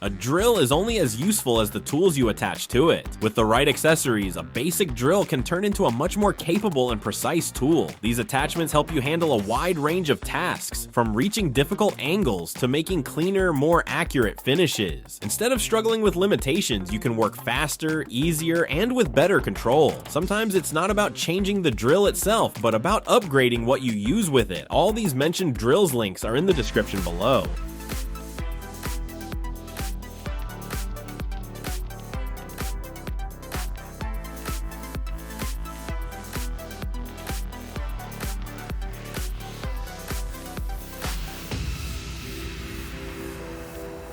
A drill is only as useful as the tools you attach to it. With the right accessories, a basic drill can turn into a much more capable and precise tool. These attachments help you handle a wide range of tasks, from reaching difficult angles to making cleaner, more accurate finishes. Instead of struggling with limitations, you can work faster, easier, and with better control. Sometimes it's not about changing the drill itself, but about upgrading what you use with it. All these mentioned drills links are in the description below.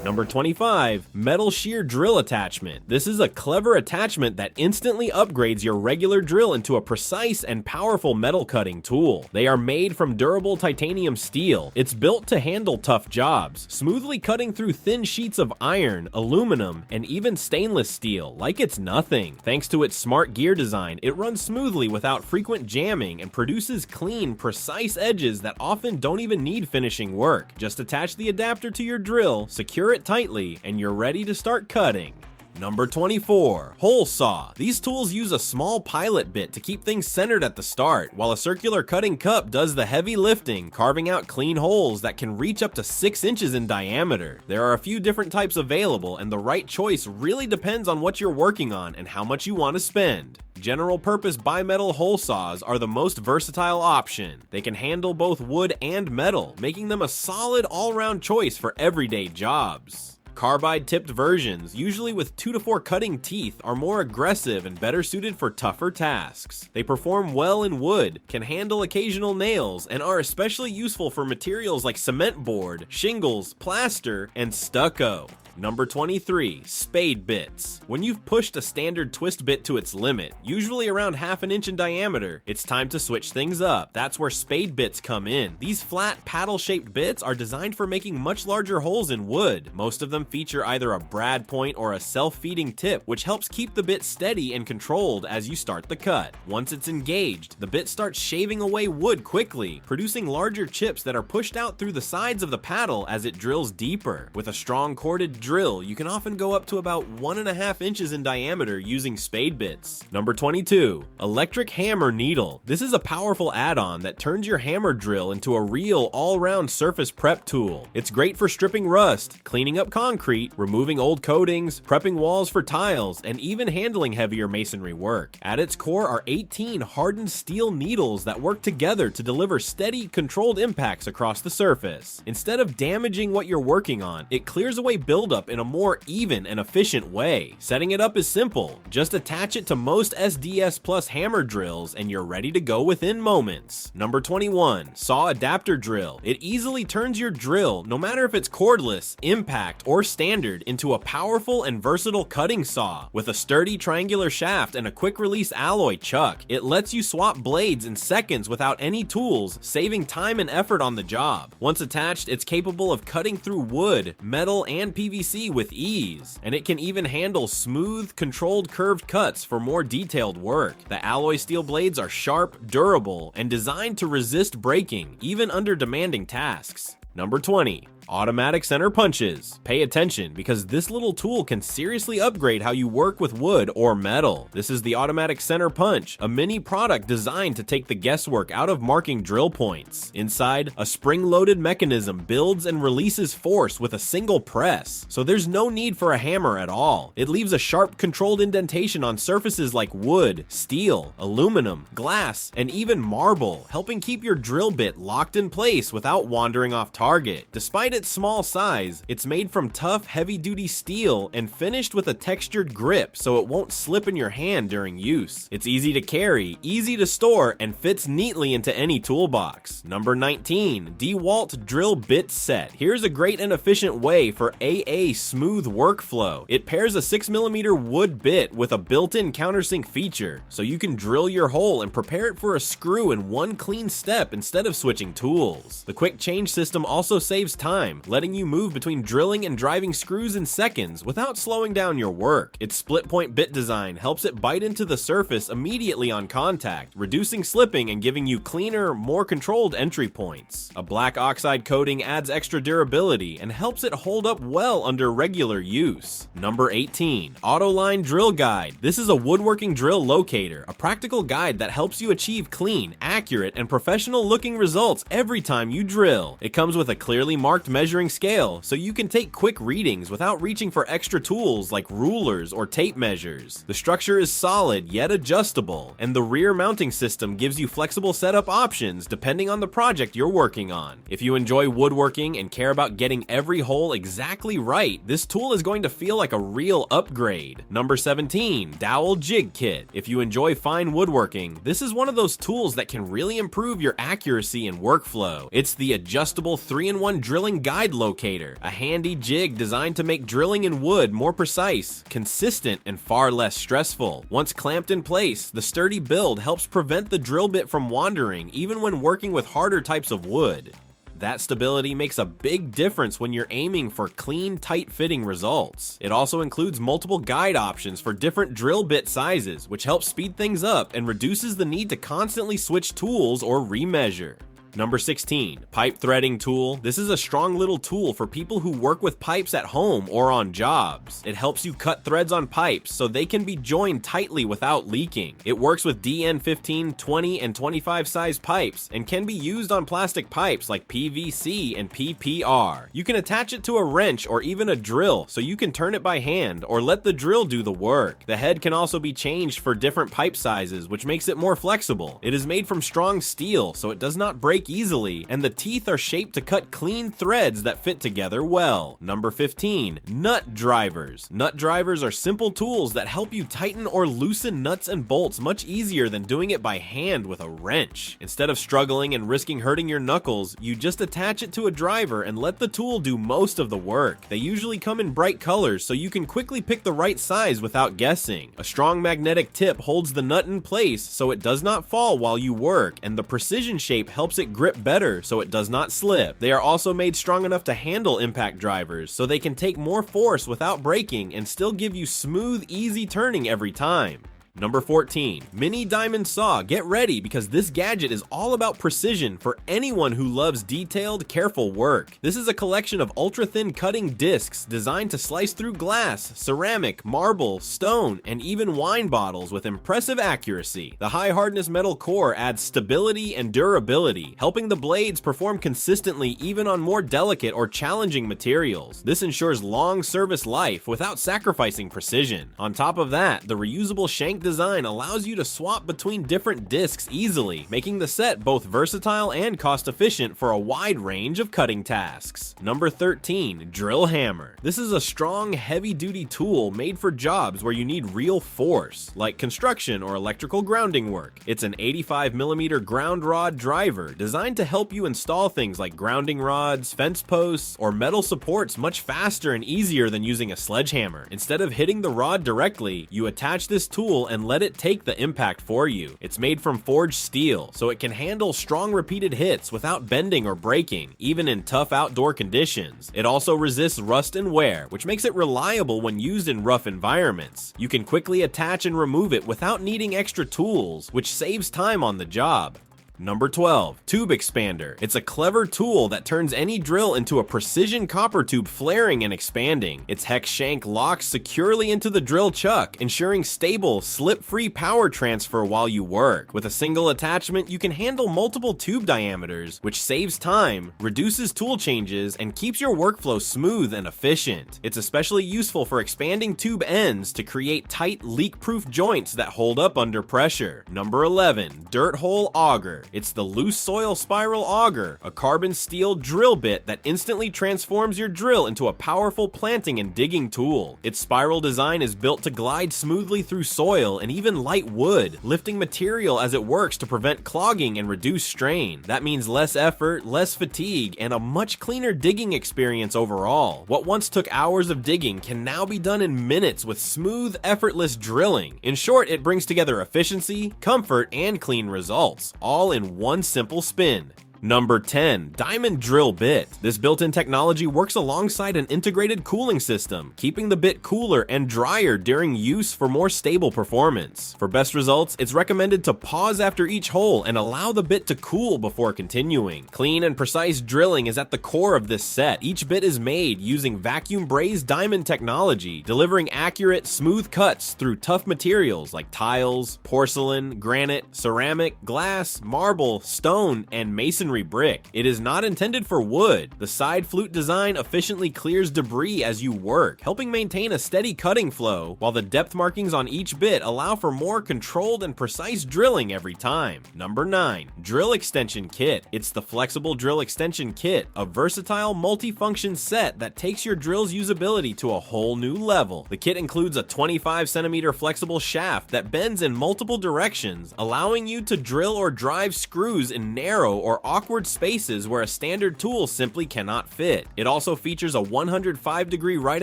Number 25, metal shear drill attachment. This is a clever attachment that instantly upgrades your regular drill into a precise and powerful metal cutting tool. They are made from durable titanium steel. It's built to handle tough jobs, smoothly cutting through thin sheets of iron, aluminum, and even stainless steel like it's nothing. Thanks to its smart gear design, it runs smoothly without frequent jamming and produces clean, precise edges that often don't even need finishing work. Just attach the adapter to your drill, secure it tightly, and you're ready to start cutting. Number 24, hole saw. These tools use a small pilot bit to keep things centered at the start, while a circular cutting cup does the heavy lifting, carving out clean holes that can reach up to 6 inches in diameter. There are a few different types available, and the right choice really depends on what you're working on and how much you want to spend. General purpose bimetal hole saws are the most versatile option. They can handle both wood and metal, making them a solid all-round choice for everyday jobs. Carbide-tipped versions, usually with 2 to 4 cutting teeth, are more aggressive and better suited for tougher tasks. They perform well in wood, can handle occasional nails, and are especially useful for materials like cement board, shingles, plaster, and stucco. Number 23, spade bits. When you've pushed a standard twist bit to its limit, usually around ½ an inch in diameter, it's time to switch things up. That's where spade bits come in. These flat, paddle-shaped bits are designed for making much larger holes in wood. Most of them feature either a brad point or a self-feeding tip, which helps keep the bit steady and controlled as you start the cut. Once it's engaged, the bit starts shaving away wood quickly, producing larger chips that are pushed out through the sides of the paddle as it drills deeper. With a strong corded drill, you can often go up to about 1½ inches in diameter using spade bits. Number 22, electric hammer needle. This is a powerful add-on that turns your hammer drill into a real all-round surface prep tool. It's great for stripping rust, cleaning up concrete, removing old coatings, prepping walls for tiles, and even handling heavier masonry work. At its core are 18 hardened steel needles that work together to deliver steady, controlled impacts across the surface. Instead of damaging what you're working on, it clears away buildup in a more even and efficient way. Setting it up is simple. Just attach it to most SDS Plus hammer drills and you're ready to go within moments. Number 21, saw adapter drill. It easily turns your drill, no matter if it's cordless, impact, or standard, into a powerful and versatile cutting saw. With a sturdy triangular shaft and a quick release alloy chuck, it lets you swap blades in seconds without any tools, saving time and effort on the job. Once attached, it's capable of cutting through wood, metal, and PVC with ease, and it can even handle smooth, controlled curved cuts for more detailed work. The alloy steel blades are sharp, durable, and designed to resist breaking, even under demanding tasks. Number 20, automatic center punches. Pay attention, because this little tool can seriously upgrade how you work with wood or metal. This is the automatic center punch, a mini product designed to take the guesswork out of marking drill points. Inside, a spring-loaded mechanism builds and releases force with a single press, so there's no need for a hammer at all. It leaves a sharp, controlled indentation on surfaces like wood, steel, aluminum, glass, and even marble, helping keep your drill bit locked in place without wandering off target. Despite its small size, it's made from tough, heavy-duty steel and finished with a textured grip so it won't slip in your hand during use. It's easy to carry, easy to store, and fits neatly into any toolbox. Number 19, DeWalt Drill Bit Set. Here's a great and efficient way for AA smooth workflow. It pairs a 6mm wood bit with a built-in countersink feature, so you can drill your hole and prepare it for a screw in one clean step instead of switching tools. The quick change system also saves time, time, letting you move between drilling and driving screws in seconds without slowing down your work. Its split-point bit design helps it bite into the surface immediately on contact, reducing slipping and giving you cleaner, more controlled entry points. A black oxide coating adds extra durability and helps it hold up well under regular use. Number 18. Autoline Drill Guide. This is a woodworking drill locator, a practical guide that helps you achieve clean, accurate, and professional-looking results every time you drill. It comes with a clearly marked measuring scale, so you can take quick readings without reaching for extra tools like rulers or tape measures. The structure is solid yet adjustable, and the rear mounting system gives you flexible setup options depending on the project you're working on. If you enjoy woodworking and care about getting every hole exactly right, this tool is going to feel like a real upgrade. Number 17. Dowel Jig Kit. If you enjoy fine woodworking, this is one of those tools that can really improve your accuracy and workflow. It's the adjustable 3-in-1 drilling guide locator, a handy jig designed to make drilling in wood more precise, consistent, and far less stressful. Once clamped in place, the sturdy build helps prevent the drill bit from wandering even when working with harder types of wood. That stability makes a big difference when you're aiming for clean, tight-fitting results. It also includes multiple guide options for different drill bit sizes, which helps speed things up and reduces the need to constantly switch tools or remeasure. Number 16. Pipe Threading Tool. This is a strong little tool for people who work with pipes at home or on jobs. It helps you cut threads on pipes so they can be joined tightly without leaking. It works with DN15, 20, and 25 size pipes and can be used on plastic pipes like PVC and PPR. You can attach it to a wrench or even a drill so you can turn it by hand or let the drill do the work. The head can also be changed for different pipe sizes, which makes it more flexible. It is made from strong steel, so it does not break easily, and the teeth are shaped to cut clean threads that fit together well. Number 15. Nut Drivers. Nut drivers are simple tools that help you tighten or loosen nuts and bolts much easier than doing it by hand with a wrench. Instead of struggling and risking hurting your knuckles, you just attach it to a driver and let the tool do most of the work. They usually come in bright colors, so you can quickly pick the right size without guessing. A strong magnetic tip holds the nut in place so it does not fall while you work, and the precision shape helps it grip better so it does not slip. They are also made strong enough to handle impact drivers, so they can take more force without breaking and still give you smooth, easy turning every time. Number 14. Mini Diamond Saw. Get ready, because this gadget is all about precision for anyone who loves detailed, careful work. This is a collection of ultra-thin cutting discs designed to slice through glass, ceramic, marble, stone, and even wine bottles with impressive accuracy. The high-hardness metal core adds stability and durability, helping the blades perform consistently even on more delicate or challenging materials. This ensures long service life without sacrificing precision. On top of that, the reusable shank design allows you to swap between different discs easily, making the set both versatile and cost-efficient for a wide range of cutting tasks. Number 13. Drill Hammer. This is a strong, heavy-duty tool made for jobs where you need real force, like construction or electrical grounding work. It's an 85mm ground rod driver designed to help you install things like grounding rods, fence posts, or metal supports much faster and easier than using a sledgehammer. Instead of hitting the rod directly, you attach this tool and let it take the impact for you. It's made from forged steel, so it can handle strong repeated hits without bending or breaking, even in tough outdoor conditions. It also resists rust and wear, which makes it reliable when used in rough environments. You can quickly attach and remove it without needing extra tools, which saves time on the job. Number 12. Tube Expander. It's a clever tool that turns any drill into a precision copper tube flaring and expanding. Its hex shank locks securely into the drill chuck, ensuring stable, slip-free power transfer while you work. With a single attachment, you can handle multiple tube diameters, which saves time, reduces tool changes, and keeps your workflow smooth and efficient. It's especially useful for expanding tube ends to create tight, leak-proof joints that hold up under pressure. Number 11. Dirt Hole Auger. It's the loose soil spiral auger, a carbon steel drill bit that instantly transforms your drill into a powerful planting and digging tool. Its spiral design is built to glide smoothly through soil and even light wood, lifting material as it works to prevent clogging and reduce strain. That means less effort, less fatigue, and a much cleaner digging experience overall. What once took hours of digging can now be done in minutes with smooth, effortless drilling. In short, it brings together efficiency, comfort, and clean results, all in one simple spin. Number 10. Diamond Drill Bit. This built-in technology works alongside an integrated cooling system, keeping the bit cooler and drier during use for more stable performance. For best results, it's recommended to pause after each hole and allow the bit to cool before continuing. Clean and precise drilling is at the core of this set. Each bit is made using vacuum brazed diamond technology, delivering accurate, smooth cuts through tough materials like tiles, porcelain, granite, ceramic, glass, marble, stone, and masonry brick. It is not intended for wood. The side flute design efficiently clears debris as you work, helping maintain a steady cutting flow, while the depth markings on each bit allow for more controlled and precise drilling every time. Number 9. Drill Extension Kit. It's the Flexible Drill Extension Kit, a versatile multi-function set that takes your drill's usability to a whole new level. The kit includes a 25cm flexible shaft that bends in multiple directions, allowing you to drill or drive screws in narrow or awkward spaces where a standard tool simply cannot fit. It also features a 105-degree right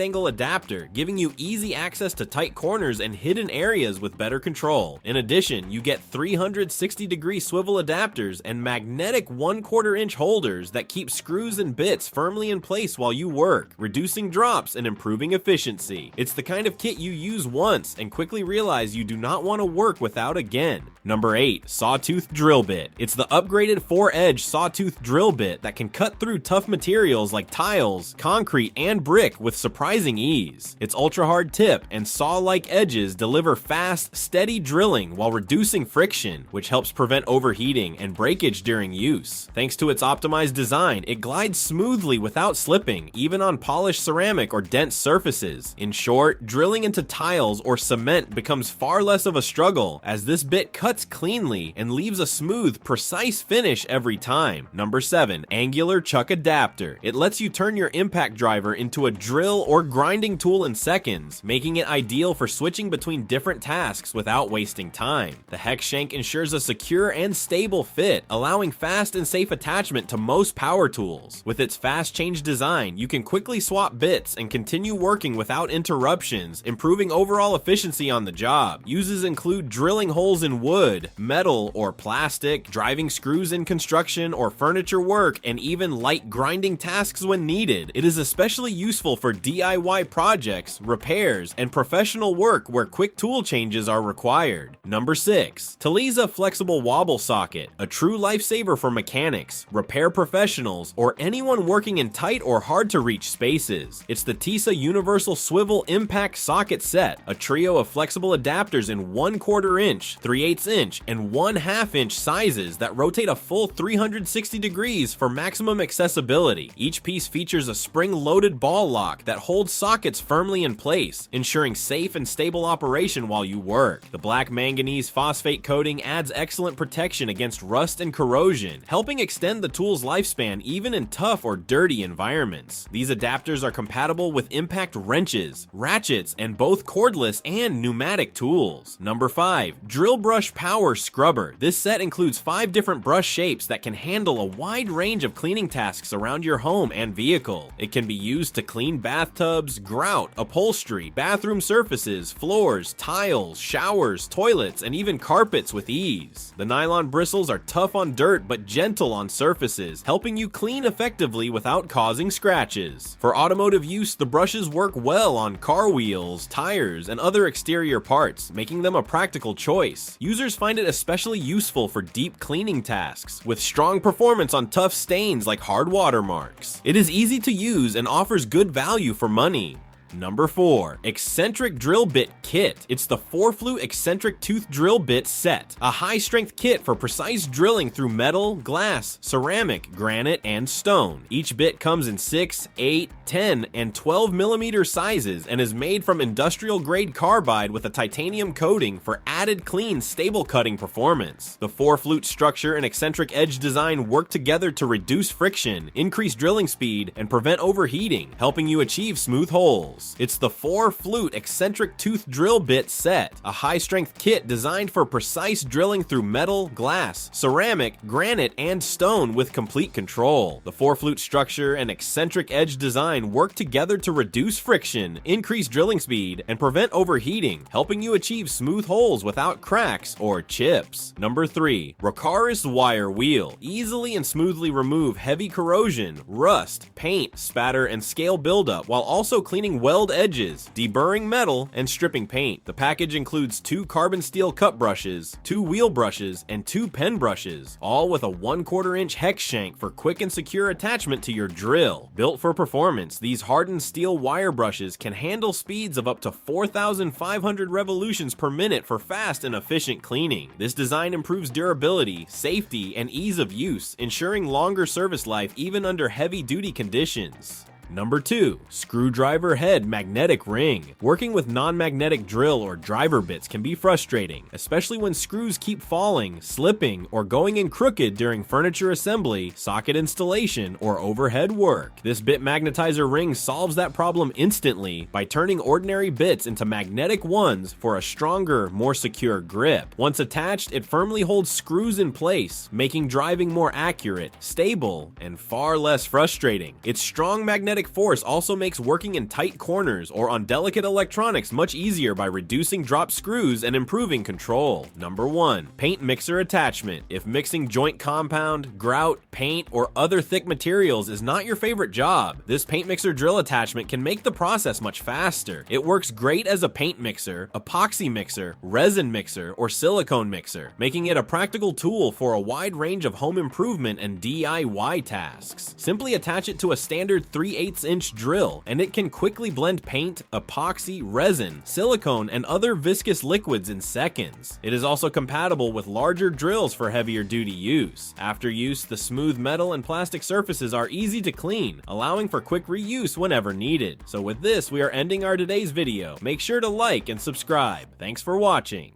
angle adapter, giving you easy access to tight corners and hidden areas with better control. In addition, you get 360-degree swivel adapters and magnetic 1/4 inch holders that keep screws and bits firmly in place while you work, reducing drops and improving efficiency. It's the kind of kit you use once and quickly realize you do not want to work without again. Number 8. Sawtooth Drill Bit. It's the upgraded 4-edge sawtooth drill bit that can cut through tough materials like tiles, concrete, and brick with surprising ease. Its ultra-hard tip and saw-like edges deliver fast, steady drilling while reducing friction, which helps prevent overheating and breakage during use. Thanks to its optimized design, it glides smoothly without slipping, even on polished ceramic or dense surfaces. In short, drilling into tiles or cement becomes far less of a struggle, as this bit cuts cleanly and leaves a smooth, precise finish every time. Number 7. Angular Chuck Adapter. It lets you turn your impact driver into a drill or grinding tool in seconds, making it ideal for switching between different tasks without wasting time. The hex shank ensures a secure and stable fit, allowing fast and safe attachment to most power tools. With its fast change design, you can quickly swap bits and continue working without interruptions, improving overall efficiency on the job. Uses include drilling holes in wood, metal, or plastic, driving screws in construction or furniture work, and even light grinding tasks when needed. It is especially useful for DIY projects, repairs, and professional work where quick tool changes are required. Number 6. Taliza Flexible Wobble Socket. A true lifesaver for mechanics, repair professionals, or anyone working in tight or hard-to-reach spaces. It's the TISA Universal Swivel Impact Socket Set, a trio of flexible adapters in 1/4 inch, 3/8 inch, and 1/2 inch sizes that rotate a full 360 degrees for maximum accessibility. Each piece features a spring-loaded ball lock that holds sockets firmly in place, ensuring safe and stable operation while you work. The black manganese phosphate coating adds excellent protection against rust and corrosion, helping extend the tool's lifespan even in tough or dirty environments. These adapters are compatible with impact wrenches, ratchets, and both cordless and pneumatic tools. Number 5. Drill Brush Power Scrubber. This set includes 5 different brush shapes that can handle a wide range of cleaning tasks around your home and vehicle. It can be used to clean bathtubs, grout, upholstery, bathroom surfaces, floors, tiles, showers, toilets, and even carpets with ease. The nylon bristles are tough on dirt but gentle on surfaces, helping you clean effectively without causing scratches. For automotive use, the brushes work well on car wheels, tires, and other exterior parts, making them a practical choice. Users find it especially useful for deep cleaning tasks, with strong performance on tough stains like hard watermarks. It is easy to use and offers good value for money. Number 4. Eccentric Drill Bit Kit. It's the 4-flute eccentric tooth drill bit set, a high-strength kit for precise drilling through metal, glass, ceramic, granite, and stone. Each bit comes in 6, 8, 10, and 12 millimeter sizes and is made from industrial-grade carbide with a titanium coating for added clean, stable cutting performance. The 4-flute structure and eccentric edge design work together to reduce friction, increase drilling speed, and prevent overheating, helping you achieve smooth holes. drills. It's the 4-flute eccentric tooth drill bit set, a high-strength kit designed for precise drilling through metal, glass, ceramic, granite, and stone with complete control. The 4-flute structure and eccentric edge design work together to reduce friction, increase drilling speed, and prevent overheating, helping you achieve smooth holes without cracks or chips. Number 3. Recurus wire wheel. Easily and smoothly remove heavy corrosion, rust, paint, spatter, and scale buildup while also cleaning weld edges, deburring metal, and stripping paint. The package includes 2 carbon steel cut brushes, 2 wheel brushes, and 2 pen brushes, all with a 1/4 inch hex shank for quick and secure attachment to your drill. Built for performance, these hardened steel wire brushes can handle speeds of up to 4,500 revolutions per minute for fast and efficient cleaning. This design improves durability, safety, and ease of use, ensuring longer service life even under heavy-duty conditions. Number 2. Screwdriver head magnetic ring. Working with non-magnetic drill or driver bits can be frustrating, especially when screws keep falling, slipping, or going in crooked during furniture assembly, socket installation, or overhead work. This bit magnetizer ring solves that problem instantly by turning ordinary bits into magnetic ones for a stronger, more secure grip. Once attached, it firmly holds screws in place, making driving more accurate, stable, and far less frustrating. Its strong magnetic force also makes working in tight corners or on delicate electronics much easier by reducing drop screws and improving control. Number 1. Paint mixer attachment. If mixing joint compound, grout, paint, or other thick materials is not your favorite job, this paint mixer drill attachment can make the process much faster. It works great as a paint mixer, epoxy mixer, resin mixer, or silicone mixer, making it a practical tool for a wide range of home improvement and DIY tasks. Simply attach it to a standard 3/8 inch drill, and it can quickly blend paint, epoxy, resin, silicone, and other viscous liquids in seconds. It is also compatible with larger drills for heavier duty use. After use, the smooth metal and plastic surfaces are easy to clean, allowing for quick reuse whenever needed. So with this, we are ending our today's video. Make sure to like and subscribe. Thanks for watching.